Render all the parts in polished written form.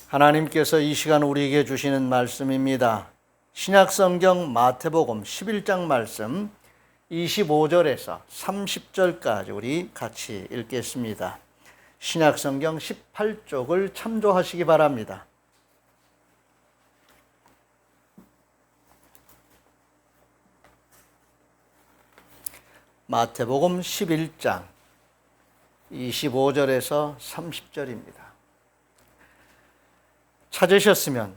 하나님께서 이 시간 우리에게 주시는 말씀입니다. 신약성경 마태복음 11장 말씀 25절에서 30절까지 우리 같이 읽겠습니다. 신약성경 18쪽을 참조하시기 바랍니다. 마태복음 11장 25절에서 30절입니다. 찾으셨으면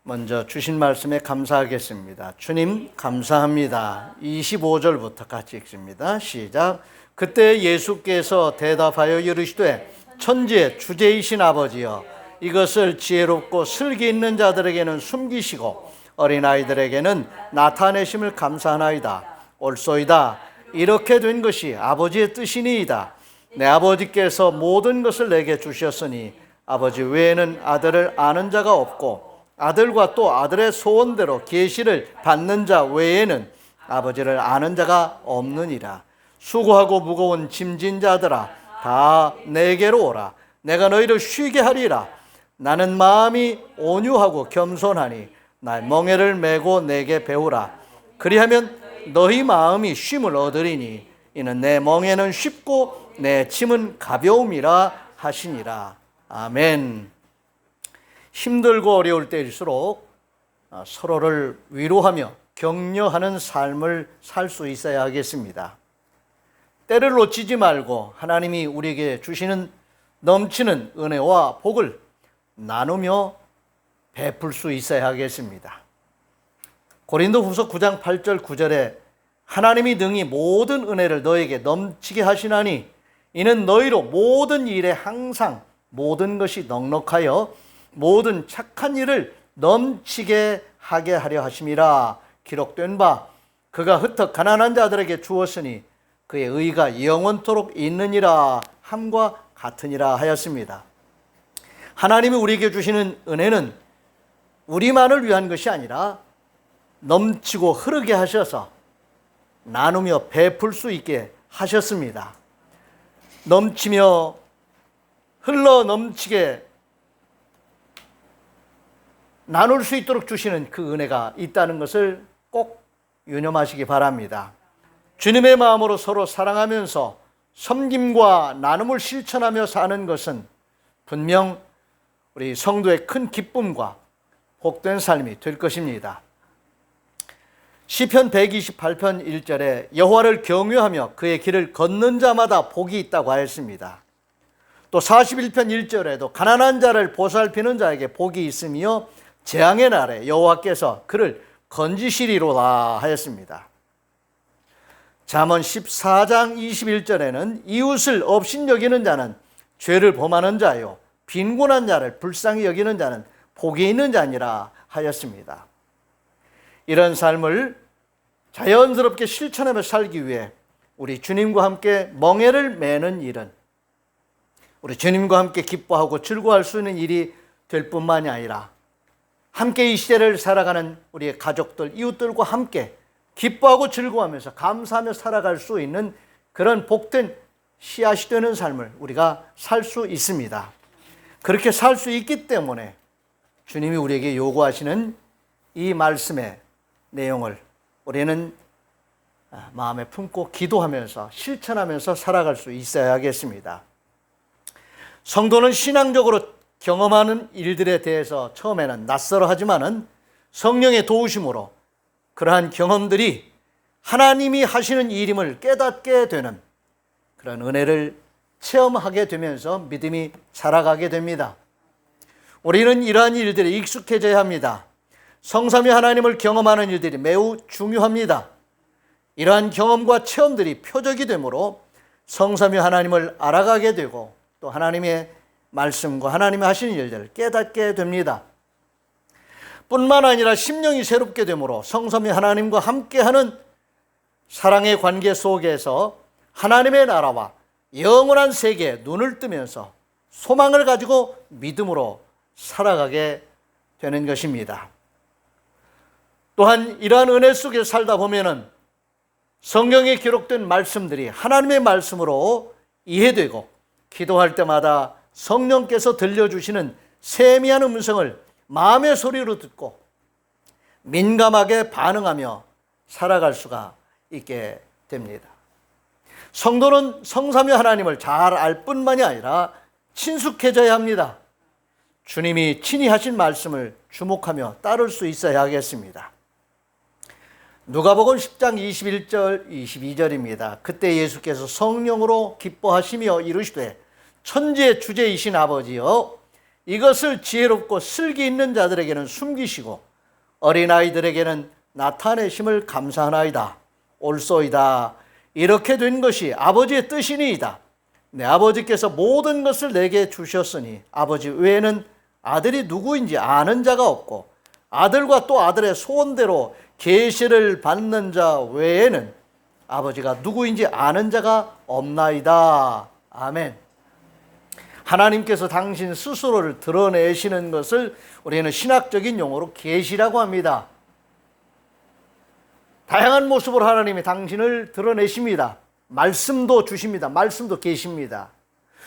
먼저 주신 말씀에 감사하겠습니다. 주님 감사합니다. 25절부터 같이 읽습니다. 시작. 그때 예수께서 대답하여 이르시되 천지의 주제이신 아버지여, 이것을 지혜롭고 슬기 있는 자들에게는 숨기시고 어린아이들에게는 나타내심을 감사하나이다. 옳소이다. 이렇게 된 것이 아버지의 뜻이니이다. 내 아버지께서 모든 것을 내게 주셨으니 아버지 외에는 아들을 아는 자가 없고 아들과 또 아들의 소원대로 계시를 받는 자 외에는 아버지를 아는 자가 없느니라. 수고하고 무거운 짐진 자들아, 다 내게로 오라. 내가 너희를 쉬게 하리라. 나는 마음이 온유하고 겸손하니 나의 멍에를 메고 내게 배우라. 그리하면 너희 마음이 쉼을 얻으리니 이는 내 멍에는 쉽고 내 짐은 가벼움이라 하시니라. 아멘. 힘들고 어려울 때일수록 서로를 위로하며 격려하는 삶을 살 수 있어야 하겠습니다. 때를 놓치지 말고 하나님이 우리에게 주시는 넘치는 은혜와 복을 나누며 베풀 수 있어야 하겠습니다. 고린도후서 9장 8절 9절에 하나님이 능히 모든 은혜를 너에게 넘치게 하시나니 이는 너희로 모든 일에 항상 모든 것이 넉넉하여 모든 착한 일을 넘치게 하게 하려 하심이라. 기록된 바 그가 흩어 가난한 자들에게 주었으니 그의 의가 영원토록 있느니라 함과 같으니라 하였습니다. 하나님이 우리에게 주시는 은혜는 우리만을 위한 것이 아니라 넘치고 흐르게 하셔서 나누며 베풀 수 있게 하셨습니다. 넘치며 흘러 넘치게 나눌 수 있도록 주시는 그 은혜가 있다는 것을 꼭 유념하시기 바랍니다. 주님의 마음으로 서로 사랑하면서 섬김과 나눔을 실천하며 사는 것은 분명 우리 성도의 큰 기쁨과 복된 삶이 될 것입니다. 시편 128편 1절에 여호와를 경외하며 그의 길을 걷는 자마다 복이 있다고 하였습니다. 또 41편 1절에도 가난한 자를 보살피는 자에게 복이 있으며 재앙의 날에 여호와께서 그를 건지시리로다 하였습니다. 잠언 14장 21절에는 이웃을 업신여기는 자는 죄를 범하는 자요 빈곤한 자를 불쌍히 여기는 자는 복이 있는 자니라 하였습니다. 이런 삶을 자연스럽게 실천하며 살기 위해 우리 주님과 함께 멍에를 매는 일은 우리 주님과 함께 기뻐하고 즐거워할 수 있는 일이 될 뿐만이 아니라 함께 이 시대를 살아가는 우리의 가족들, 이웃들과 함께 기뻐하고 즐거워하면서 감사하며 살아갈 수 있는 그런 복된 씨앗이 되는 삶을 우리가 살 수 있습니다. 그렇게 살 수 있기 때문에 주님이 우리에게 요구하시는 이 말씀의 내용을 우리는 마음에 품고 기도하면서 실천하면서 살아갈 수 있어야 하겠습니다. 성도는 신앙적으로 경험하는 일들에 대해서 처음에는 낯설어 하지만은 성령의 도우심으로 그러한 경험들이 하나님이 하시는 일임을 깨닫게 되는 그런 은혜를 체험하게 되면서 믿음이 자라가게 됩니다. 우리는 이러한 일들에 익숙해져야 합니다. 성삼위 하나님을 경험하는 일들이 매우 중요합니다. 이러한 경험과 체험들이 표적이 되므로 성삼위 하나님을 알아가게 되고 또 하나님의 말씀과 하나님이 하시는 일들을 깨닫게 됩니다. 뿐만 아니라 심령이 새롭게 되므로 성삼위 하나님과 함께하는 사랑의 관계 속에서 하나님의 나라와 영원한 세계에 눈을 뜨면서 소망을 가지고 믿음으로 살아가게 되는 것입니다. 또한 이러한 은혜 속에 살다 보면은 성경에 기록된 말씀들이 하나님의 말씀으로 이해되고 기도할 때마다 성령께서 들려주시는 세미한 음성을 마음의 소리로 듣고 민감하게 반응하며 살아갈 수가 있게 됩니다. 성도는 성삼위 하나님을 잘 알 뿐만이 아니라 친숙해져야 합니다. 주님이 친히 하신 말씀을 주목하며 따를 수 있어야 하겠습니다. 누가복음 10장 21절 22절입니다. 그때 예수께서 성령으로 기뻐하시며 이르시되 천지의 주제이신 아버지여, 이것을 지혜롭고 슬기 있는 자들에게는 숨기시고 어린아이들에게는 나타내심을 감사하나이다. 옳소이다. 이렇게 된 것이 아버지의 뜻이니이다. 내 아버지께서 모든 것을 내게 주셨으니 아버지 외에는 아들이 누구인지 아는 자가 없고 아들과 또 아들의 소원대로 계시를 받는 자 외에는 아버지가 누구인지 아는 자가 없나이다. 아멘. 하나님께서 당신 스스로를 드러내시는 것을 우리는 신학적인 용어로 계시라고 합니다. 다양한 모습으로 하나님이 당신을 드러내십니다. 말씀도 주십니다. 말씀도 계십니다.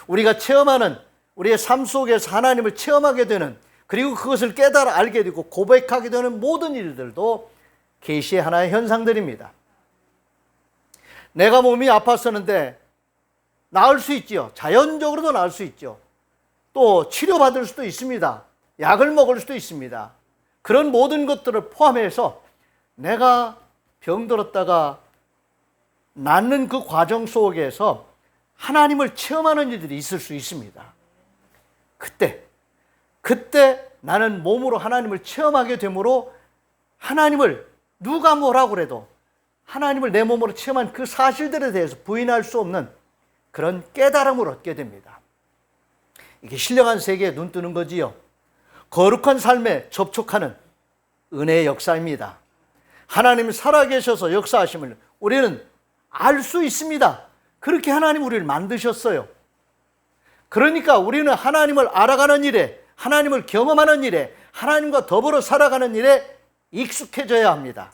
우리가 체험하는, 우리의 삶 속에서 하나님을 체험하게 되는, 그리고 그것을 깨달아 알게 되고 고백하게 되는 모든 일들도 계시의 하나의 현상들입니다. 내가 몸이 아팠었는데 나을 수 있지요. 자연적으로도 나을 수 있죠. 또 치료받을 수도 있습니다. 약을 먹을 수도 있습니다. 그런 모든 것들을 포함해서 내가 병들었다가 낫는 그 과정 속에서 하나님을 체험하는 일들이 있을 수 있습니다. 그때 나는 몸으로 하나님을 체험하게 되므로 하나님을 누가 뭐라고 그래도 하나님을 내 몸으로 체험한 그 사실들에 대해서 부인할 수 없는 그런 깨달음을 얻게 됩니다. 이게 신령한 세계에 눈 뜨는 거지요. 거룩한 삶에 접촉하는 은혜의 역사입니다. 하나님이 살아계셔서 역사하심을 우리는 알 수 있습니다. 그렇게 하나님 우리를 만드셨어요. 그러니까 우리는 하나님을 알아가는 일에, 하나님을 경험하는 일에, 하나님과 더불어 살아가는 일에 익숙해져야 합니다.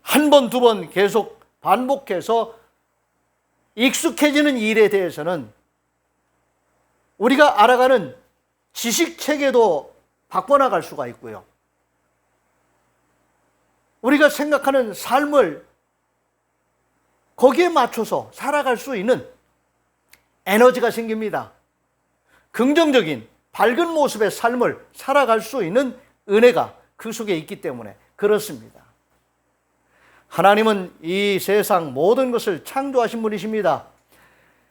한 번, 두 번 계속 반복해서 익숙해지는 일에 대해서는 우리가 알아가는 지식 체계도 바꿔나갈 수가 있고요. 우리가 생각하는 삶을 거기에 맞춰서 살아갈 수 있는 에너지가 생깁니다. 긍정적인 밝은 모습의 삶을 살아갈 수 있는 은혜가 그 속에 있기 때문에 그렇습니다. 하나님은 이 세상 모든 것을 창조하신 분이십니다.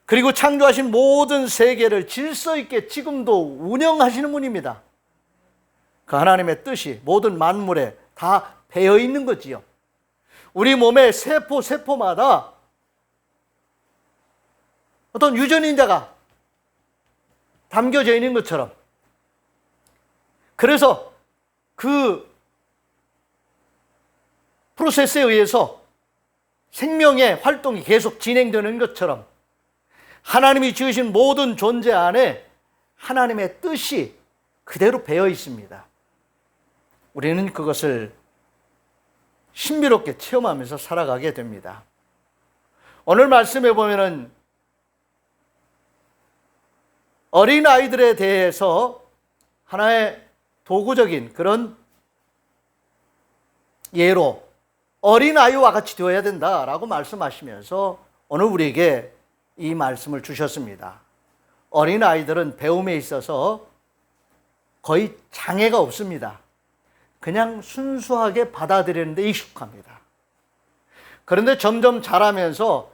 그리고 창조하신 모든 세계를 질서 있게 지금도 운영하시는 분입니다. 그 하나님의 뜻이 모든 만물에 다 배어 있는 거지요. 우리 몸의 세포마다 어떤 유전인자가 담겨져 있는 것처럼, 그래서 그 프로세스에 의해서 생명의 활동이 계속 진행되는 것처럼 하나님이 지으신 모든 존재 안에 하나님의 뜻이 그대로 배어 있습니다. 우리는 그것을 신비롭게 체험하면서 살아가게 됩니다. 오늘 말씀에 보면은 어린아이들에 대해서 하나의 도구적인 그런 예로 어린아이와 같이 되어야 된다라고 말씀하시면서 오늘 우리에게 이 말씀을 주셨습니다. 어린아이들은 배움에 있어서 거의 장애가 없습니다. 그냥 순수하게 받아들이는 데 익숙합니다. 그런데 점점 자라면서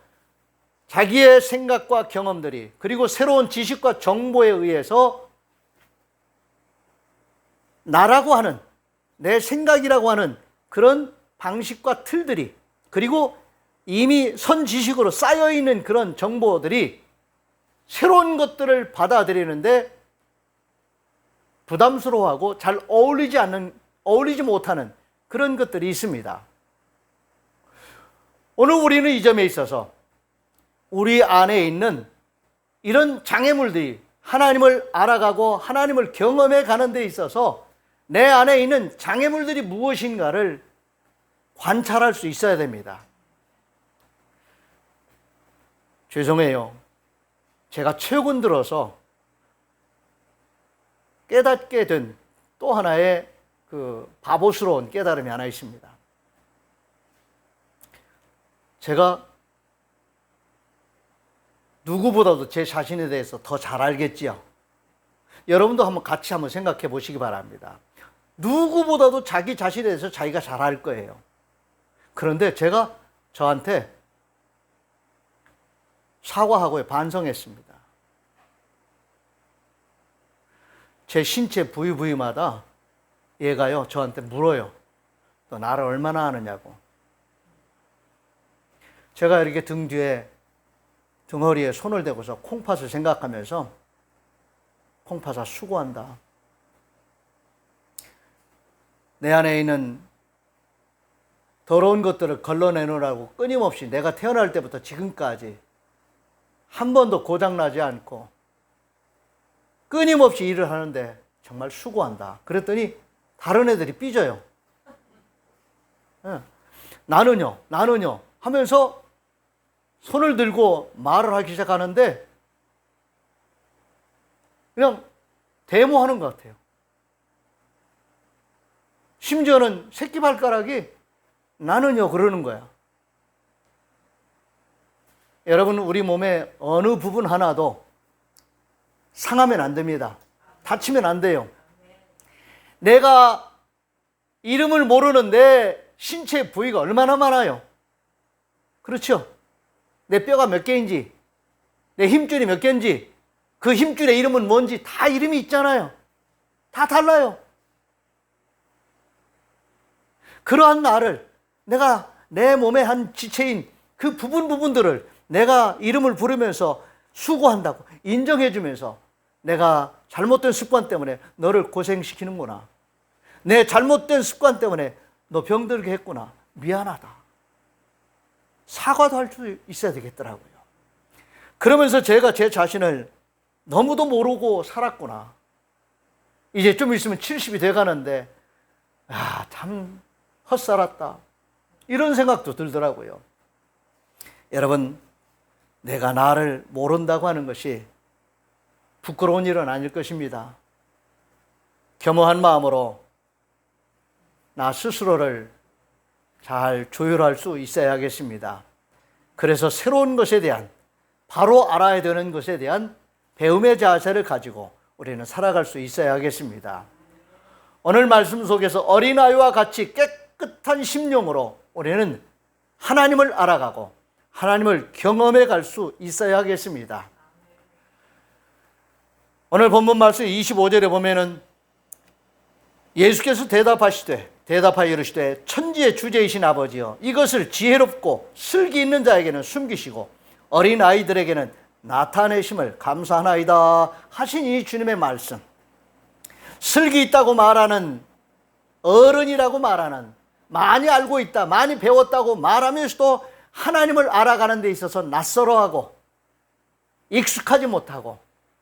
자기의 생각과 경험들이, 그리고 새로운 지식과 정보에 의해서 나라고 하는, 내 생각이라고 하는 그런 방식과 틀들이, 그리고 이미 선지식으로 쌓여있는 그런 정보들이 새로운 것들을 받아들이는데 부담스러워하고 잘 어울리지 못하는 그런 것들이 있습니다. 오늘 우리는 이 점에 있어서 우리 안에 있는 이런 장애물들이 하나님을 알아가고 하나님을 경험해 가는 데 있어서 내 안에 있는 장애물들이 무엇인가를 관찰할 수 있어야 됩니다. 죄송해요. 제가 최근 들어서 깨닫게 된 또 하나의 그 바보스러운 깨달음이 하나 있습니다. 제가 누구보다도 제 자신에 대해서 더 잘 알겠지요. 여러분도 같이 한번 생각해 보시기 바랍니다. 누구보다도 자기 자신에 대해서 자기가 잘 알 거예요. 그런데 제가 저한테 사과하고 반성했습니다. 제 신체 부위마다 얘가요, 저한테 물어요. 너 나를 얼마나 아느냐고. 제가 이렇게 등 뒤에, 등허리에 손을 대고서 콩팥을 생각하면서, 콩팥아, 수고한다. 내 안에 있는 더러운 것들을 걸러내놓으라고 끊임없이 내가 태어날 때부터 지금까지 한 번도 고장나지 않고 끊임없이 일을 하는데 정말 수고한다. 그랬더니 다른 애들이 삐져요. 나는요 하면서 손을 들고 말을 하기 시작하는데 그냥 데모하는 것 같아요. 심지어는 새끼발가락이 나는요 그러는 거야. 여러분, 우리 몸의 어느 부분 하나도 상하면 안 됩니다. 다치면 안 돼요. 내가 이름을 모르는 내 신체 부위가 얼마나 많아요. 그렇죠? 내 뼈가 몇 개인지, 내 힘줄이 몇 개인지, 그 힘줄의 이름은 뭔지 다 이름이 있잖아요. 다 달라요. 그러한 나를, 내가 내 몸의 한 지체인 그 부분들을 내가 이름을 부르면서 수고한다고 인정해주면서 내가 잘못된 습관 때문에 너를 고생시키는구나. 내 잘못된 습관 때문에 너 병들게 했구나. 미안하다. 사과도 할 수 있어야 되겠더라고요. 그러면서 제가 제 자신을 너무도 모르고 살았구나. 이제 좀 있으면 70이 돼가는데 참 헛살았다. 이런 생각도 들더라고요. 여러분, 내가 나를 모른다고 하는 것이 부끄러운 일은 아닐 것입니다. 겸허한 마음으로 나 스스로를 잘 조율할 수 있어야겠습니다. 그래서 새로운 것에 대한, 바로 알아야 되는 것에 대한 배움의 자세를 가지고 우리는 살아갈 수 있어야겠습니다. 오늘 말씀 속에서 어린아이와 같이 깨끗한 심령으로 우리는 하나님을 알아가고 하나님을 경험해 갈 수 있어야겠습니다. 오늘 본문 말씀 25절에 보면은 예수께서 대답하여 이르시되 천지의 주제이신 아버지여, 이것을 지혜롭고 슬기 있는 자에게는 숨기시고 어린 아이들에게는 나타내심을 감사하나이다 하신 이 주님의 말씀. 슬기 있다고 말하는, 어른이라고 말하는, 많이 알고 있다, 많이 배웠다고 말하면서도 하나님을 알아가는 데 있어서 낯설어하고 익숙하지 못하고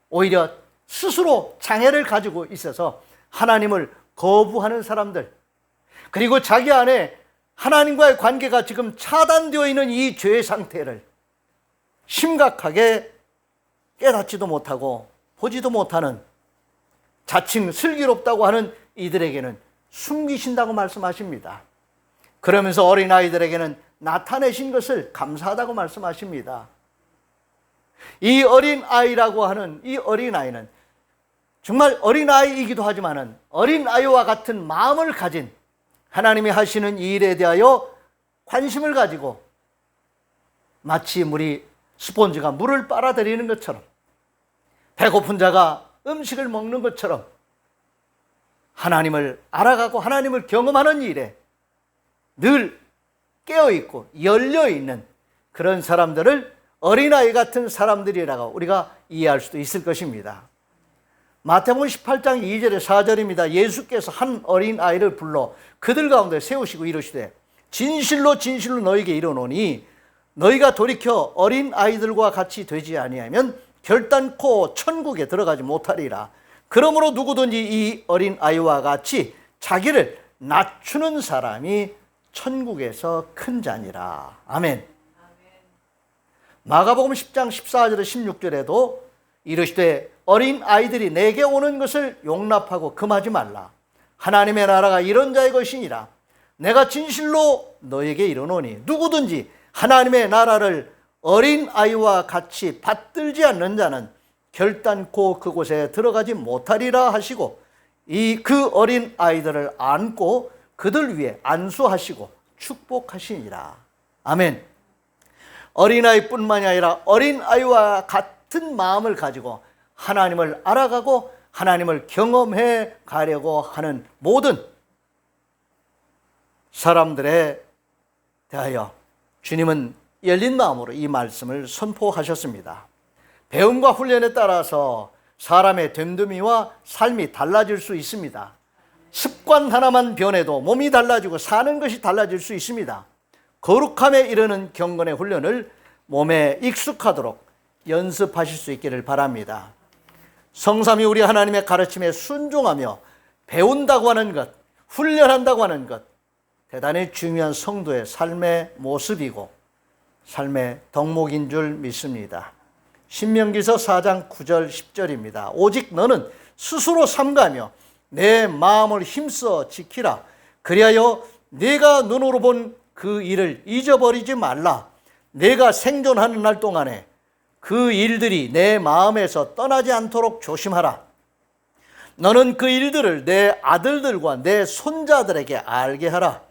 오히려 스스로 장애를 가지고 있어서 하나님을 거부하는 사람들, 그리고 자기 안에 하나님과의 관계가 지금 차단되어 있는 이 죄의 상태를 심각하게 깨닫지도 못하고 보지도 못하는, 자칭 슬기롭다고 하는 이들에게는 숨기신다고 말씀하십니다. 그러면서 어린아이들에게는 나타내신 것을 감사하다고 말씀하십니다. 이 어린아이라고 하는 이 어린아이는 정말 어린아이이기도 하지만 어린아이와 같은 마음을 가진, 하나님이 하시는 이 일에 대하여 관심을 가지고 마치 스폰지가 물을 빨아들이는 것처럼, 배고픈 자가 음식을 먹는 것처럼 하나님을 알아가고 하나님을 경험하는 일에 늘 깨어있고 열려있는 그런 사람들을 어린아이 같은 사람들이라고 우리가 이해할 수도 있을 것입니다. 마태복음 18장 2절에 4절입니다. 예수께서 한 어린아이를 불러 그들 가운데 세우시고 이르시되 진실로 진실로 너희에게 이르노니 너희가 돌이켜 어린아이들과 같이 되지 아니하면 결단코 천국에 들어가지 못하리라. 그러므로 누구든지 이 어린아이와 같이 자기를 낮추는 사람이 천국에서 큰 자니라. 아멘. 마가복음 10장 14절에 16절에도 이르시되 어린 아이들이 내게 오는 것을 용납하고 금하지 말라. 하나님의 나라가 이런 자의 것이니라. 내가 진실로 너에게 이르노니 누구든지 하나님의 나라를 어린 아이와 같이 받들지 않는 자는 결단코 그곳에 들어가지 못하리라 하시고 그 어린 아이들을 안고 그들 위에 안수하시고 축복하시니라. 아멘. 어린아이뿐만이 아니라 어린아이와 같은 마음을 가지고 하나님을 알아가고 하나님을 경험해 가려고 하는 모든 사람들에 대하여 주님은 열린 마음으로 이 말씀을 선포하셨습니다. 배움과 훈련에 따라서 사람의 됨됨이와 삶이 달라질 수 있습니다. 습관 하나만 변해도 몸이 달라지고 사는 것이 달라질 수 있습니다. 거룩함에 이르는 경건의 훈련을 몸에 익숙하도록 연습하실 수 있기를 바랍니다. 성삼위 우리 하나님의 가르침에 순종하며 배운다고 하는 것, 훈련한다고 하는 것, 대단히 중요한 성도의 삶의 모습이고 삶의 덕목인 줄 믿습니다. 신명기서 4장 9절 10절입니다. 오직 너는 스스로 삼가며 내 마음을 힘써 지키라. 그리하여 네가 눈으로 본 그 일을 잊어버리지 말라. 내가 생존하는 날 동안에 그 일들이 내 마음에서 떠나지 않도록 조심하라. 너는 그 일들을 내 아들들과 내 손자들에게 알게 하라.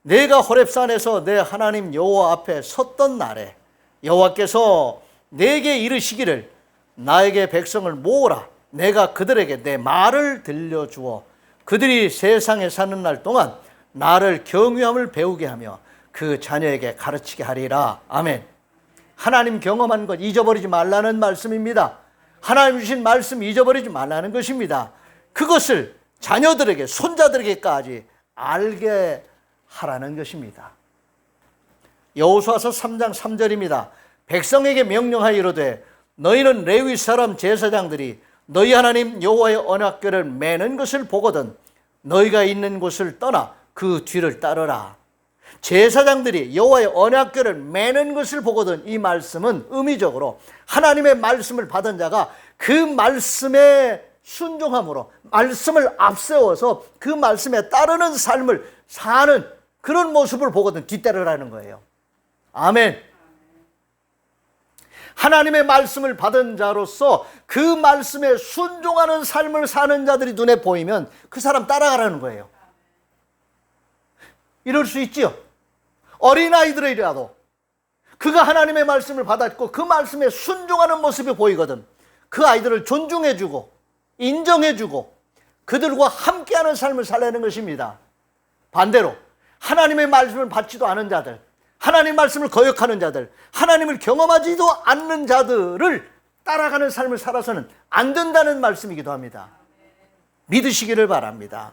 내가 호렙산에서 내 하나님 여호와 앞에 섰던 날에 여호와께서 내게 이르시기를 나에게 백성을 모으라. 내가 그들에게 내 말을 들려주어 그들이 세상에 사는 날 동안 나를 경외함을 배우게 하며 그 자녀에게 가르치게 하리라. 아멘. 하나님 경험한 것 잊어버리지 말라는 말씀입니다. 하나님 주신 말씀 잊어버리지 말라는 것입니다. 그것을 자녀들에게 손자들에게까지 알게 하라는 것입니다. 여호수아서 3장 3절입니다. 백성에게 명령하여 이르되 너희는 레위 사람 제사장들이 너희 하나님 여호와의 언약궤를 매는 것을 보거든 너희가 있는 곳을 떠나 그 뒤를 따르라. 제사장들이 여호와의 언약궤를 매는 것을 보거든, 이 말씀은 의미적으로 하나님의 말씀을 받은 자가 그 말씀에 순종함으로 말씀을 앞세워서 그 말씀에 따르는 삶을 사는 그런 모습을 보거든 뒤따르라는 거예요. 아멘. 하나님의 말씀을 받은 자로서 그 말씀에 순종하는 삶을 사는 자들이 눈에 보이면 그 사람 따라가라는 거예요. 이럴 수 있지요. 어린아이들이라도 그가 하나님의 말씀을 받았고 그 말씀에 순종하는 모습이 보이거든 그 아이들을 존중해주고 인정해주고 그들과 함께하는 삶을 살라는 것입니다. 반대로 하나님의 말씀을 받지도 않은 자들, 하나님 말씀을 거역하는 자들, 하나님을 경험하지도 않는 자들을 따라가는 삶을 살아서는 안 된다는 말씀이기도 합니다. 믿으시기를 바랍니다.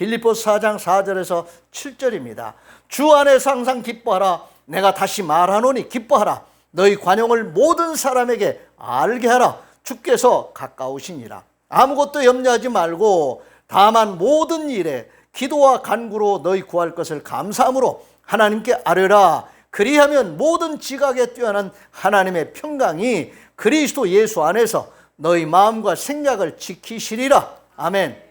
빌립보서 4장 4절에서 7절입니다. 주 안에서 항상 기뻐하라. 내가 다시 말하노니 기뻐하라. 너희 관용을 모든 사람에게 알게 하라. 주께서 가까우시니라. 아무것도 염려하지 말고 다만 모든 일에 기도와 간구로 너희 구할 것을 감사함으로 하나님께 아뢰라. 그리하면 모든 지각에 뛰어난 하나님의 평강이 그리스도 예수 안에서 너희 마음과 생각을 지키시리라. 아멘.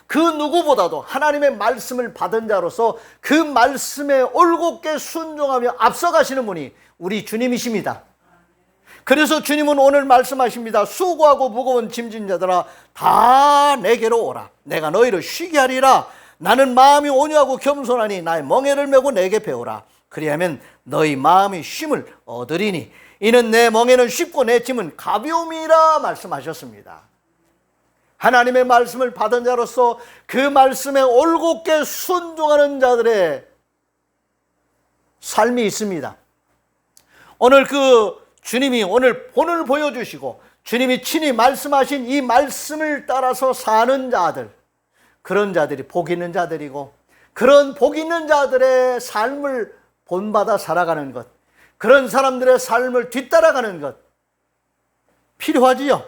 그 누구보다도 하나님의 말씀을 받은 자로서 그 말씀에 올곧게 순종하며 앞서가시는 분이 우리 주님이십니다. 그래서 주님은 오늘 말씀하십니다. 수고하고 무거운 짐진 자들아 다 내게로 오라. 내가 너희를 쉬게 하리라. 나는 마음이 온유하고 겸손하니 나의 멍에를 메고 내게 배우라. 그리하면 너희 마음이 쉼을 얻으리니 이는 내 멍에는 쉽고 내 짐은 가벼움이라 말씀하셨습니다. 하나님의 말씀을 받은 자로서 그 말씀에 올곧게 순종하는 자들의 삶이 있습니다. 오늘 그 주님이 오늘 본을 보여주시고 주님이 친히 말씀하신 이 말씀을 따라서 사는 자들, 그런 자들이 복 있는 자들이고 그런 복 있는 자들의 삶을 본받아 살아가는 것, 그런 사람들의 삶을 뒤따라가는 것 필요하지요?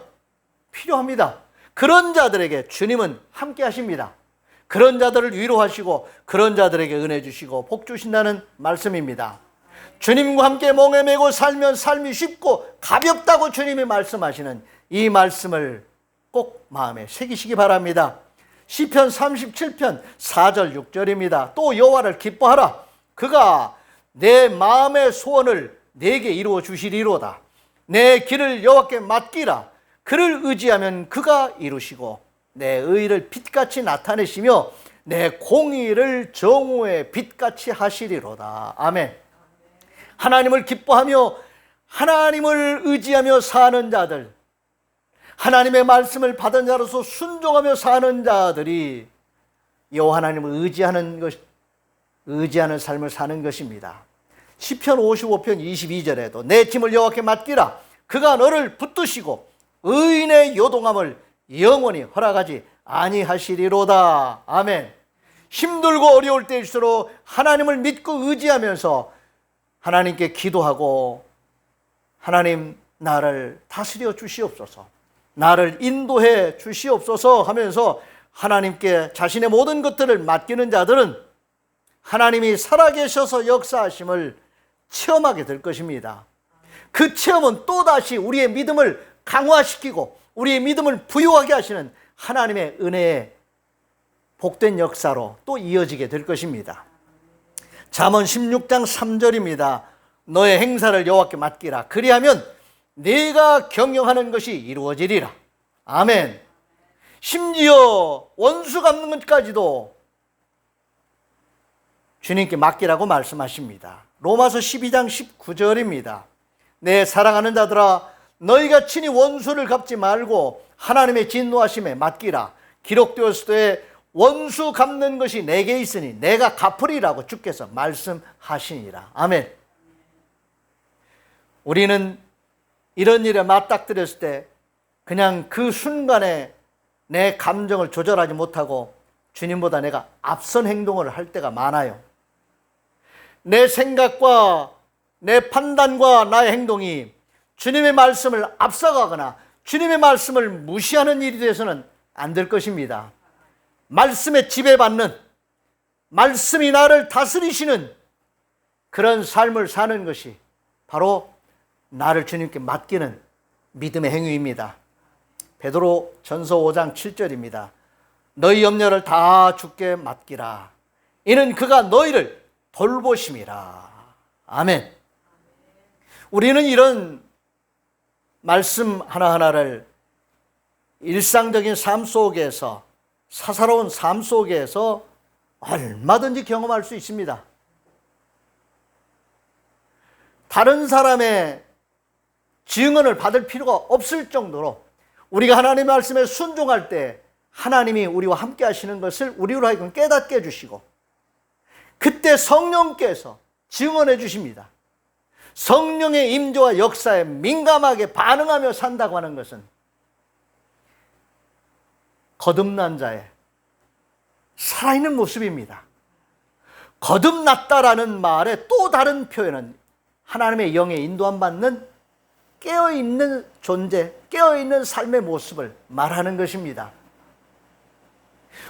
필요합니다. 그런 자들에게 주님은 함께 하십니다. 그런 자들을 위로하시고 그런 자들에게 은혜 주시고 복 주신다는 말씀입니다. 주님과 함께 멍에 메고 살면 삶이 쉽고 가볍다고 주님이 말씀하시는 이 말씀을 꼭 마음에 새기시기 바랍니다. 시편 37편 4절 6절입니다. 또 여호와를 기뻐하라. 그가 내 마음의 소원을 내게 이루어 주시리로다. 내 길을 여호와께 맡기라. 그를 의지하면 그가 이루시고 내 의를 빛같이 나타내시며 내 공의를 정오의 빛같이 하시리로다. 아멘. 하나님을 기뻐하며 하나님을 의지하며 사는 자들, 하나님의 말씀을 받은 자로서 순종하며 사는 자들이 여호와 하나님을 의지하는 삶을 사는 것입니다. 시편 55편 22절에도 내 짐을 여호와께 맡기라. 그가 너를 붙드시고 의인의 요동함을 영원히 허락하지 아니하시리로다. 아멘. 힘들고 어려울 때일수록 하나님을 믿고 의지하면서 하나님께 기도하고 하나님 나를 다스려 주시옵소서, 나를 인도해 주시옵소서 하면서 하나님께 자신의 모든 것들을 맡기는 자들은 하나님이 살아계셔서 역사하심을 체험하게 될 것입니다. 그 체험은 또다시 우리의 믿음을 강화시키고 우리의 믿음을 부유하게 하시는 하나님의 은혜의 복된 역사로 또 이어지게 될 것입니다. 잠언 16장 3절입니다. 너의 행사를 여호와께 맡기라. 그리하면 네가 경영하는 것이 이루어지리라. 아멘. 심지어 원수 갚는 것까지도 주님께 맡기라고 말씀하십니다. 로마서 12장 19절입니다. 내 사랑하는 자들아, 너희가 친히 원수를 갚지 말고 하나님의 진노하심에 맡기라. 기록되었을 때 원수 갚는 것이 내게 있으니 내가 갚으리라고 주께서 말씀하시니라. 아멘. 우리는 이런 일에 맞닥뜨렸을 때 그냥 그 순간에 내 감정을 조절하지 못하고 주님보다 내가 앞선 행동을 할 때가 많아요. 내 생각과 내 판단과 나의 행동이 주님의 말씀을 앞서가거나 주님의 말씀을 무시하는 일이 돼서는 안 될 것입니다. 말씀에 지배받는, 말씀이 나를 다스리시는 그런 삶을 사는 것이 바로 나를 주님께 맡기는 믿음의 행위입니다. 베드로 전서 5장 7절입니다. 너희 염려를 다 주께 맡기라. 이는 그가 너희를 돌보심이라. 아멘. 우리는 이런 말씀 하나하나를 일상적인 삶 속에서, 사사로운 삶 속에서 얼마든지 경험할 수 있습니다. 다른 사람의 증언을 받을 필요가 없을 정도로 우리가 하나님의 말씀에 순종할 때 하나님이 우리와 함께 하시는 것을 우리로 하여금 깨닫게 해주시고, 그때 성령께서 증언해 주십니다. 성령의 임재와 역사에 민감하게 반응하며 산다고 하는 것은 거듭난 자의 살아있는 모습입니다. 거듭났다라는 말의 또 다른 표현은 하나님의 영에 인도함 받는 깨어있는 존재, 깨어있는 삶의 모습을 말하는 것입니다.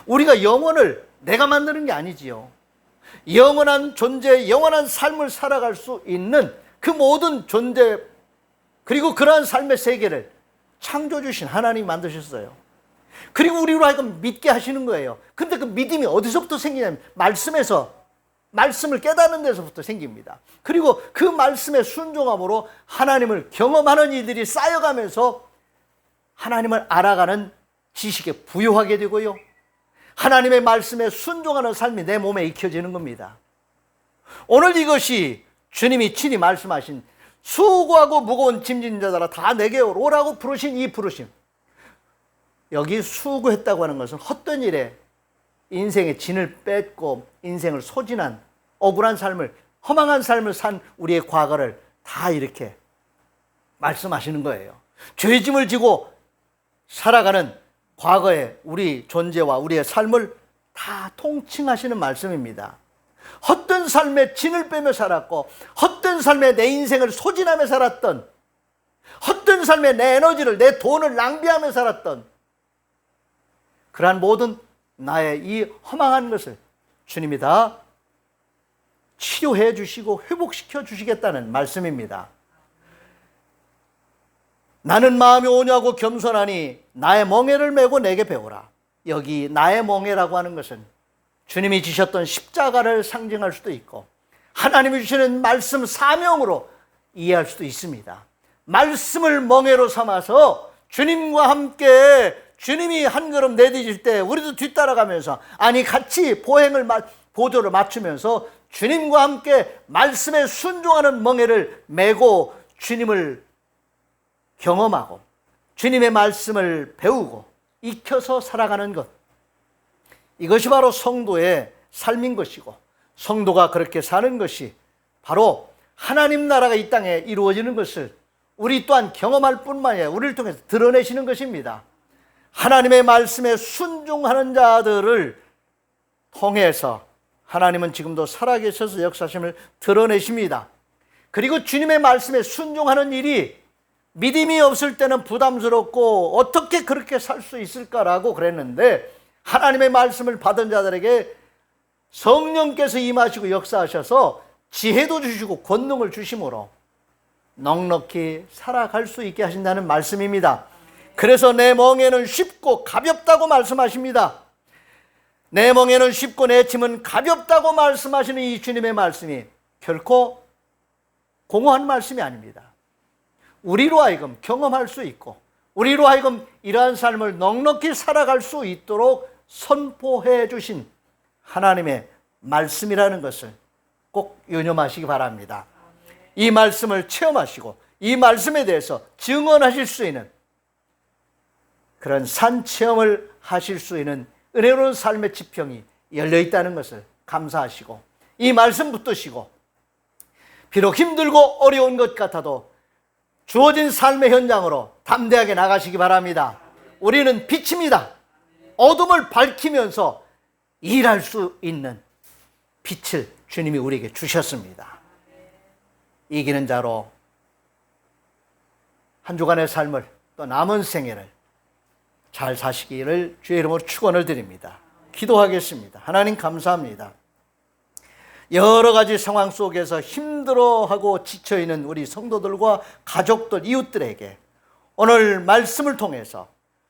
우리가 영혼을 내가 만드는 게 아니지요. 영원한 존재, 영원한 삶을 살아갈 수 있는 그 모든 존재, 그리고 그러한 삶의 세계를 창조주신 하나님이 만드셨어요. 그리고 우리로 하여금 믿게 하시는 거예요. 근데 그 믿음이 어디서부터 생기냐면 말씀에서, 말씀을 깨닫는 데서부터 생깁니다. 그리고 그 말씀의 순종함으로 하나님을 경험하는 이들이 쌓여가면서 하나님을 알아가는 지식에 부유하게 되고요, 하나님의 말씀에 순종하는 삶이 내 몸에 익혀지는 겁니다. 오늘 이것이 주님이 친히 말씀하신 수고하고 무거운 짐진 자들아 다 내게 오라고 부르신 이 부르심, 여기 수고했다고 하는 것은 헛된 일에 인생의 진을 뺏고 인생을 소진한 억울한 삶을, 허망한 삶을 산 우리의 과거를 다 이렇게 말씀하시는 거예요. 죄의 짐을 지고 살아가는 과거의 우리 존재와 우리의 삶을 다 통칭하시는 말씀입니다. 헛된 삶에 진을 빼며 살았고, 헛된 삶에 내 인생을 소진하며 살았던, 헛된 삶에 내 에너지를, 내 돈을 낭비하며 살았던 그러한 모든 나의 이 허망한 것을 주님이 다 치료해 주시고 회복시켜 주시겠다는 말씀입니다. 나는 마음이 온유하고 겸손하니 나의 멍에를 메고 내게 배우라. 여기 나의 멍에라고 하는 것은 주님이 지셨던 십자가를 상징할 수도 있고 하나님이 주시는 말씀 사명으로 이해할 수도 있습니다. 말씀을 멍에로 삼아서 주님과 함께 주님이 한 걸음 내디딜 때 우리도 뒤따라가면서 같이 보조를 맞추면서 주님과 함께 말씀에 순종하는 멍에를 메고 주님을 경험하고 주님의 말씀을 배우고 익혀서 살아가는 것, 이것이 바로 성도의 삶인 것이고 성도가 그렇게 사는 것이 바로 하나님 나라가 이 땅에 이루어지는 것을 우리 또한 경험할 뿐만 아니라 우리를 통해서 드러내시는 것입니다. 하나님의 말씀에 순종하는 자들을 통해서 하나님은 지금도 살아계셔서 역사심을 드러내십니다. 그리고 주님의 말씀에 순종하는 일이 믿음이 없을 때는 부담스럽고 어떻게 그렇게 살 수 있을까라고 그랬는데 하나님의 말씀을 받은 자들에게 성령께서 임하시고 역사하셔서 지혜도 주시고 권능을 주심으로 넉넉히 살아갈 수 있게 하신다는 말씀입니다. 그래서 내 멍에는 쉽고 가볍다고 말씀하십니다. 내 멍에는 쉽고 내 짐은 가볍다고 말씀하시는 이 주님의 말씀이 결코 공허한 말씀이 아닙니다. 우리로 하여금 경험할 수 있고 우리로 하여금 이러한 삶을 넉넉히 살아갈 수 있도록 선포해 주신 하나님의 말씀이라는 것을 꼭 유념하시기 바랍니다. 이 말씀을 체험하시고 이 말씀에 대해서 증언하실 수 있는 그런 산체험을 하실 수 있는 은혜로운 삶의 지평이 열려있다는 것을 감사하시고 이 말씀 붙드시고 비록 힘들고 어려운 것 같아도 주어진 삶의 현장으로 담대하게 나가시기 바랍니다. 우리는 빛입니다. 어둠을 밝히면서 일할 수 있는 빛을 주님이 우리에게 주셨습니다. 이기는 자로 한 주간의 삶을 또 남은 생애를 잘 사시기를 주의 이름으로 축원을 드립니다. 기도하겠습니다. 하나님 감사합니다. 여러 가지 상황 속에서 힘들어하고 지쳐있는 우리 성도들과 가족들, 이웃들에게 오늘 말씀을 통해서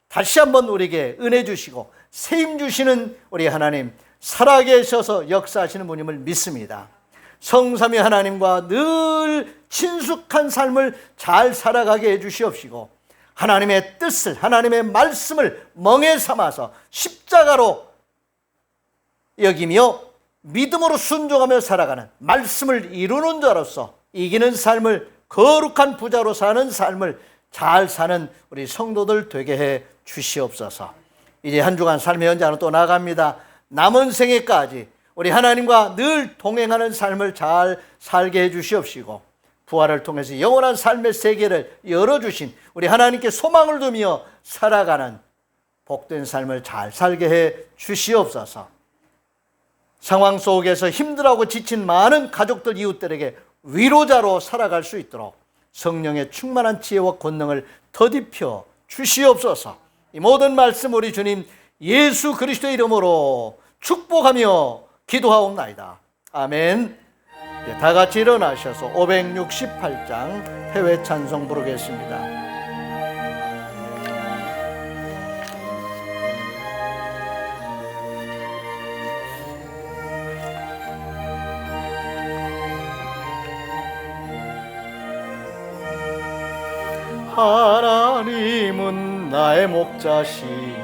다시 한번 우리에게 은혜 주시고 세임 주시는 우리 하나님 살아계셔서 역사하시는 분임을 믿습니다. 성삼위 하나님과 늘 친숙한 삶을 잘 살아가게 해주시옵시고 하나님의 뜻을, 하나님의 말씀을 멍에 삼아서 십자가로 여기며 믿음으로 순종하며 살아가는 말씀을 이루는 자로서 이기는 삶을, 거룩한 부자로 사는 삶을 잘 사는 우리 성도들 되게 해 주시옵소서. 이제 한 주간 삶의 현장으로 또 나갑니다. 남은 생애까지 우리 하나님과 늘 동행하는 삶을 잘 살게 해 주시옵시고 부활을 통해서 영원한 삶의 세계를 열어주신 우리 하나님께 소망을 두며 살아가는 복된 삶을 잘 살게 해 주시옵소서. 상황 속에서 힘들어하고 지친 많은 가족들, 이웃들에게 위로자로 살아갈 수 있도록 성령의 충만한 지혜와 권능을 더딥혀 주시옵소서. 이 모든 말씀 우리 주님 예수 그리스도의 이름으로 축복하며 기도하옵나이다. 아멘. 다 같이 일어나셔서 568장 해외 찬송 부르겠습니다. 하나님은 나의 목자시니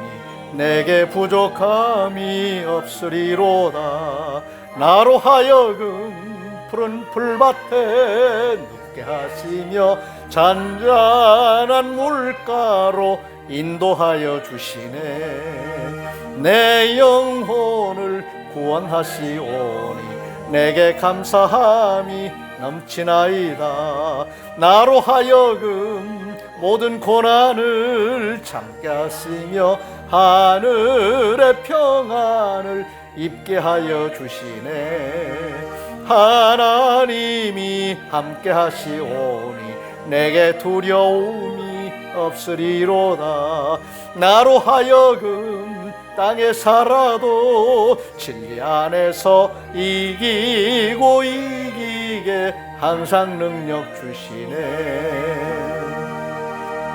내게 부족함이 없으리로다. 나로 하여금 푸른 풀밭에 눕게 하시며 잔잔한 물가로 인도하여 주시네. 내 영혼을 구원하시오니 내게 감사함이 넘치나이다. 나로 하여금 모든 고난을 참게 하시며 하늘의 평안을 입게 하여 주시네. 하나님이 함께 하시오니 내게 두려움이 없으리로다. 나로 하여금 땅에 살아도 진리 안에서 이기고 이기게 항상 능력 주시네.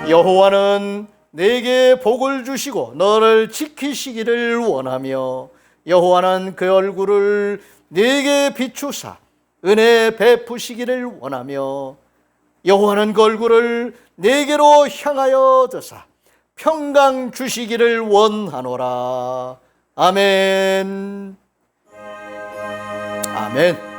여호와는 내게 복을 주시고 너를 지키시기를 원하며 여호와는 그 얼굴을 내게 비추사 은혜 베푸시기를 원하며 여호와는 그 얼굴을 내게로 향하여 드사 평강 주시기를 원하노라. 아멘. 아멘.